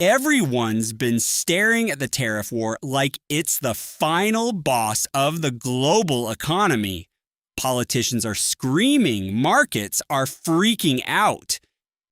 Everyone's been staring at the tariff war like it's the final boss of the global economy. Politicians are screaming, markets are freaking out,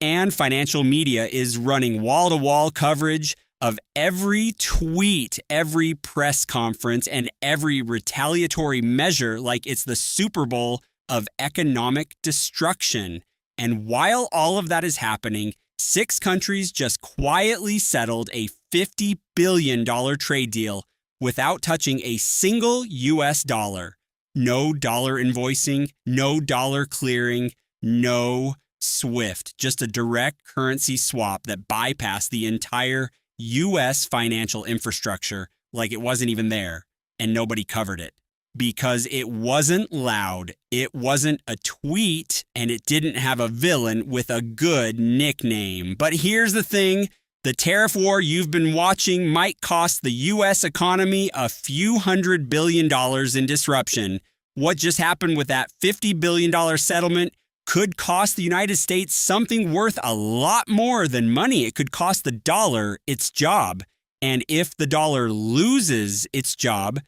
and financial media is running wall-to-wall coverage of every tweet, every press conference, and every retaliatory measure like it's the Super Bowl of economic destruction. And while all of that is happening, 6 countries just quietly settled a $50 billion trade deal without touching a single US dollar. No dollar invoicing, no dollar clearing, no SWIFT, just a direct currency swap that bypassed the entire US financial infrastructure like it wasn't even there, and nobody covered it. Because it wasn't loud, it wasn't a tweet, and it didn't have a villain with a good nickname. But here's the thing, the tariff war you've been watching might cost the US economy a few $100 billion in disruption. What just happened with that $50 billion settlement could cost the United States something worth a lot more than money. It could cost the dollar its job. And if the dollar loses its job,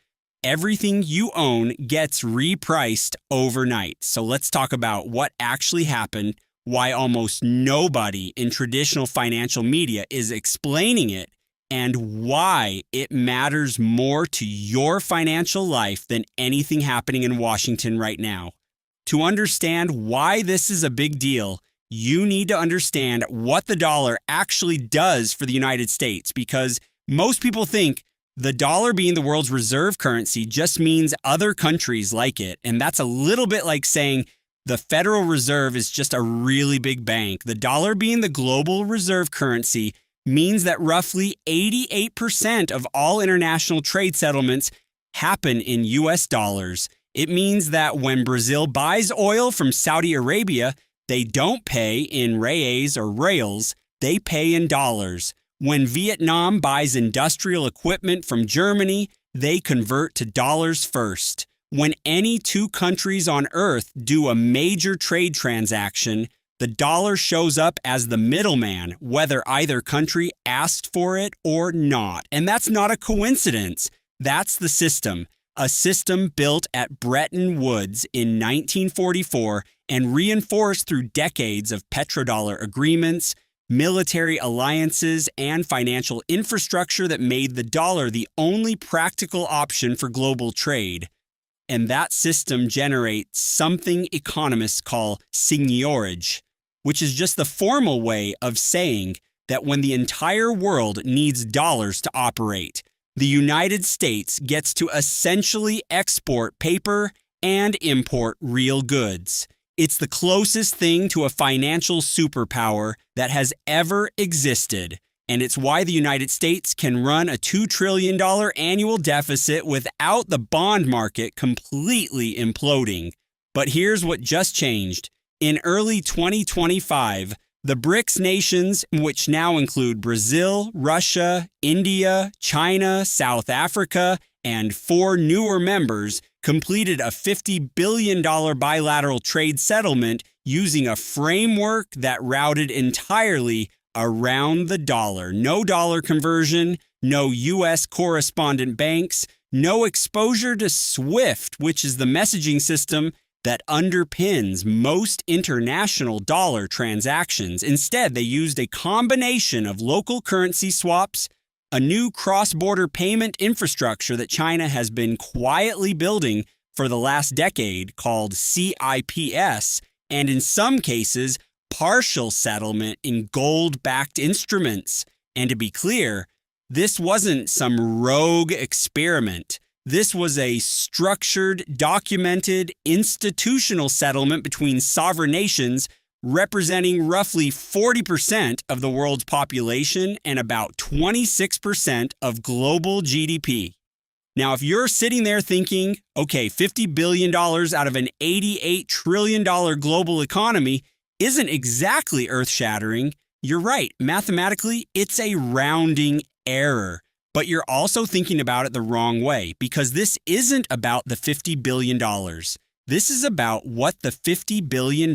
everything you own gets repriced overnight. So let's talk about what actually happened, why almost nobody in traditional financial media is explaining it, and why it matters more to your financial life than anything happening in Washington right now. To understand why this is a big deal, you need to understand what the dollar actually does for the United States, because most people think the dollar being the world's reserve currency just means other countries like it. And that's a little bit like saying the Federal Reserve is just a really big bank. The dollar being the global reserve currency means that roughly 88% of all international trade settlements happen in US dollars. It means that when Brazil buys oil from Saudi Arabia, they don't pay in reais or reals, they pay in dollars. When Vietnam buys industrial equipment from Germany, they convert to dollars first. When any 2 countries on Earth do a major trade transaction, the dollar shows up as the middleman, whether either country asked for it or not. And that's not a coincidence. That's the system. A system built at Bretton Woods in 1944 and reinforced through decades of petrodollar agreements, military alliances, and financial infrastructure that made the dollar the only practical option for global trade. And that system generates something economists call seigniorage, which is just the formal way of saying that when the entire world needs dollars to operate, the United States gets to essentially export paper and import real goods. It's the closest thing to a financial superpower that has ever existed, and it's why the United States can run a $2 trillion annual deficit without the bond market completely imploding. But here's what just changed. In early 2025, the BRICS nations, which now include Brazil, Russia, India, China, South Africa, and 4 newer members, completed a $50 billion bilateral trade settlement using a framework that routed entirely around the dollar. No dollar conversion, no U.S. correspondent banks, no exposure to SWIFT, which is the messaging system that underpins most international dollar transactions. Instead, they used a combination of local currency swaps, a new cross-border payment infrastructure that China has been quietly building for the last decade called CIPS, and in some cases, partial settlement in gold-backed instruments. And to be clear, this wasn't some rogue experiment. This was a structured, documented, institutional settlement between sovereign nations representing roughly 40% of the world's population and about 26% of global GDP. Now, if you're sitting there thinking, okay, $50 billion out of an $88 trillion global economy isn't exactly earth-shattering, you're right. Mathematically, it's a rounding error. But you're also thinking about it the wrong way, because this isn't about the $50 billion. This is about what the $50 billion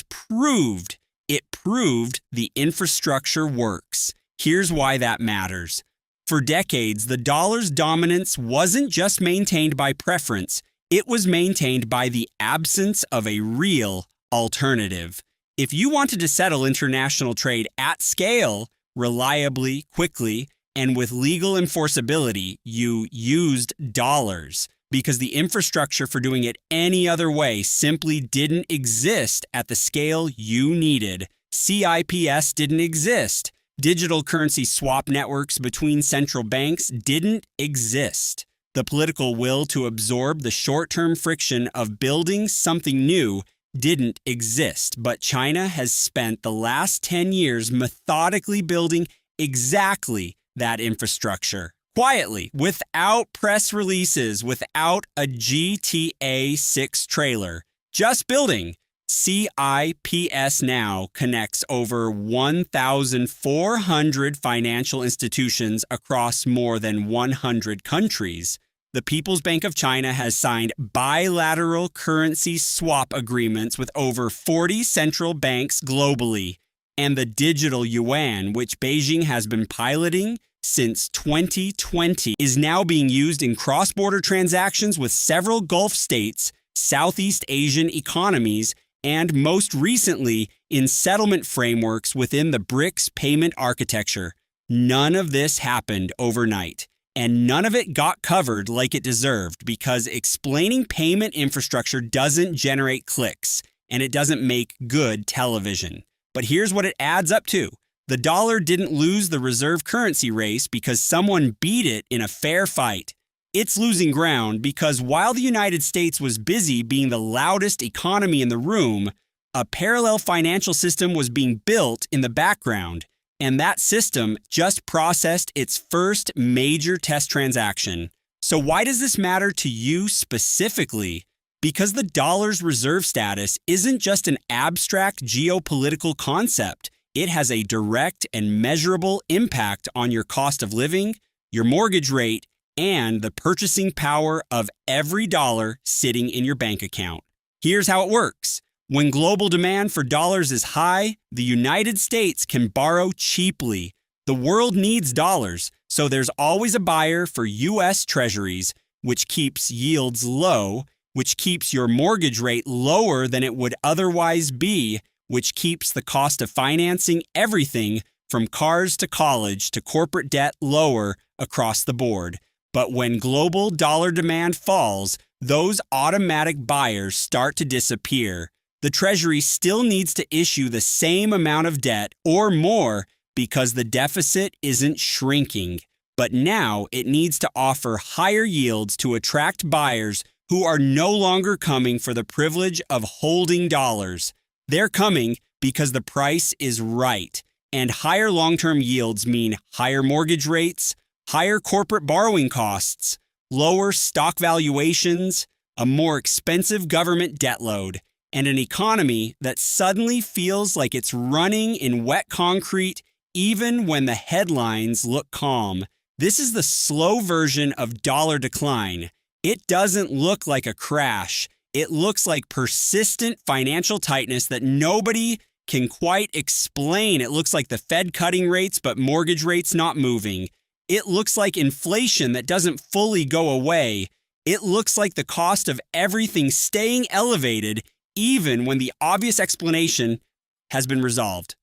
proved. It proved the infrastructure works. Here's why that matters. For decades, the dollar's dominance wasn't just maintained by preference, it was maintained by the absence of a real alternative. If you wanted to settle international trade at scale, reliably, quickly, and with legal enforceability, you used dollars, because the infrastructure for doing it any other way simply didn't exist at the scale you needed. CIPS didn't exist. Digital currency swap networks between central banks didn't exist. The political will to absorb the short-term friction of building something new didn't exist, but China has spent the last 10 years methodically building exactly that infrastructure. Quietly, without press releases, without a GTA 6 trailer, just building. CIPS now connects over 1,400 financial institutions across more than 100 countries. The People's Bank of China has signed bilateral currency swap agreements with over 40 central banks globally, and the digital yuan, which Beijing has been piloting since 2020, is now being used in cross-border transactions with several Gulf states, Southeast Asian economies, and most recently in settlement frameworks within the BRICS payment architecture. None of this happened overnight, and none of it got covered like it deserved, because explaining payment infrastructure doesn't generate clicks, and it doesn't make good television. But here's what it adds up to. The dollar didn't lose the reserve currency race because someone beat it in a fair fight. It's losing ground because while the United States was busy being the loudest economy in the room, a parallel financial system was being built in the background, and that system just processed its first major test transaction. So why does this matter to you specifically? Because the dollar's reserve status isn't just an abstract geopolitical concept. It has a direct and measurable impact on your cost of living, your mortgage rate, and the purchasing power of every dollar sitting in your bank account. Here's how it works. When global demand for dollars is high, the United States can borrow cheaply. The world needs dollars, so there's always a buyer for U.S. Treasuries, which keeps yields low, which keeps your mortgage rate lower than it would otherwise be, which keeps the cost of financing everything from cars to college to corporate debt lower across the board. But when global dollar demand falls, those automatic buyers start to disappear. The Treasury still needs to issue the same amount of debt or more because the deficit isn't shrinking. But now it needs to offer higher yields to attract buyers who are no longer coming for the privilege of holding dollars. They're coming because the price is right, and higher long-term yields mean higher mortgage rates, higher corporate borrowing costs, lower stock valuations, a more expensive government debt load, and an economy that suddenly feels like it's running in wet concrete even when the headlines look calm. This is the slow version of dollar decline. It doesn't look like a crash. It looks like persistent financial tightness that nobody can quite explain. It looks like the Fed cutting rates, but mortgage rates not moving. It looks like inflation that doesn't fully go away. It looks like the cost of everything staying elevated, even when the obvious explanation has been resolved.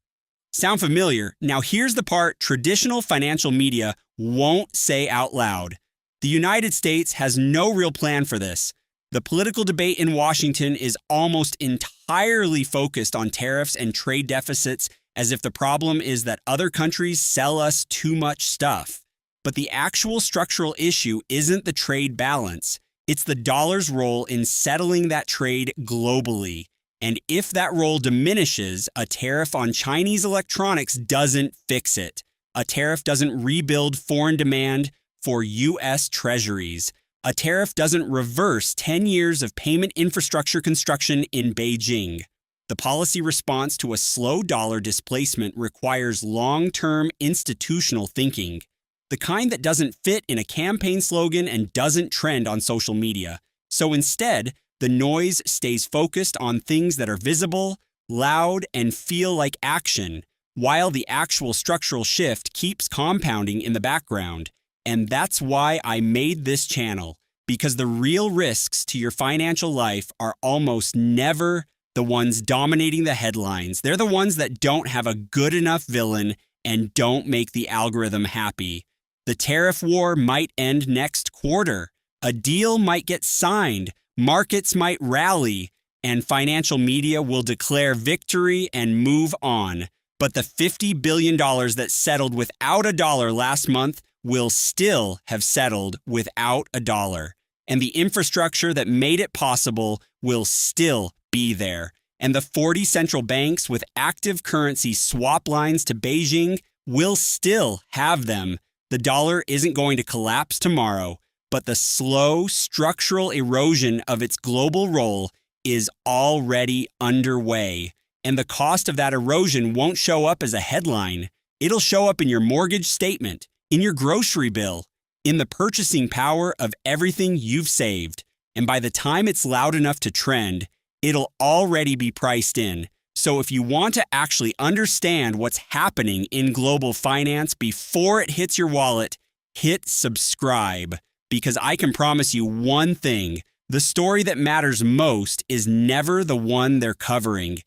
Sound familiar? Now here's the part traditional financial media won't say out loud. The United States has no real plan for this. The political debate in Washington is almost entirely focused on tariffs and trade deficits, as if the problem is that other countries sell us too much stuff. But the actual structural issue isn't the trade balance. It's the dollar's role in settling that trade globally. And if that role diminishes, a tariff on Chinese electronics doesn't fix it. A tariff doesn't rebuild foreign demand for U.S. treasuries. A tariff doesn't reverse 10 years of payment infrastructure construction in Beijing. The policy response to a slow dollar displacement requires long-term institutional thinking, the kind that doesn't fit in a campaign slogan and doesn't trend on social media. So instead, the noise stays focused on things that are visible, loud, and feel like action. while the actual structural shift keeps compounding in the background. And that's why I made this channel, because the real risks to your financial life are almost never the ones dominating the headlines. They're the ones that don't have a good enough villain and don't make the algorithm happy. The tariff war might end next quarter. A deal might get signed. Markets might rally, and financial media will declare victory and move on. But the $50 billion that settled without a dollar last month will still have settled without a dollar. And the infrastructure that made it possible will still be there. And the 40 central banks with active currency swap lines to Beijing will still have them. The dollar isn't going to collapse tomorrow, but the slow structural erosion of its global role is already underway. And the cost of that erosion won't show up as a headline. It'll show up in your mortgage statement, in your grocery bill, in the purchasing power of everything you've saved. And by the time it's loud enough to trend, it'll already be priced in. So if you want to actually understand what's happening in global finance before it hits your wallet, hit subscribe. Because I can promise you one thing, the story that matters most is never the one they're covering.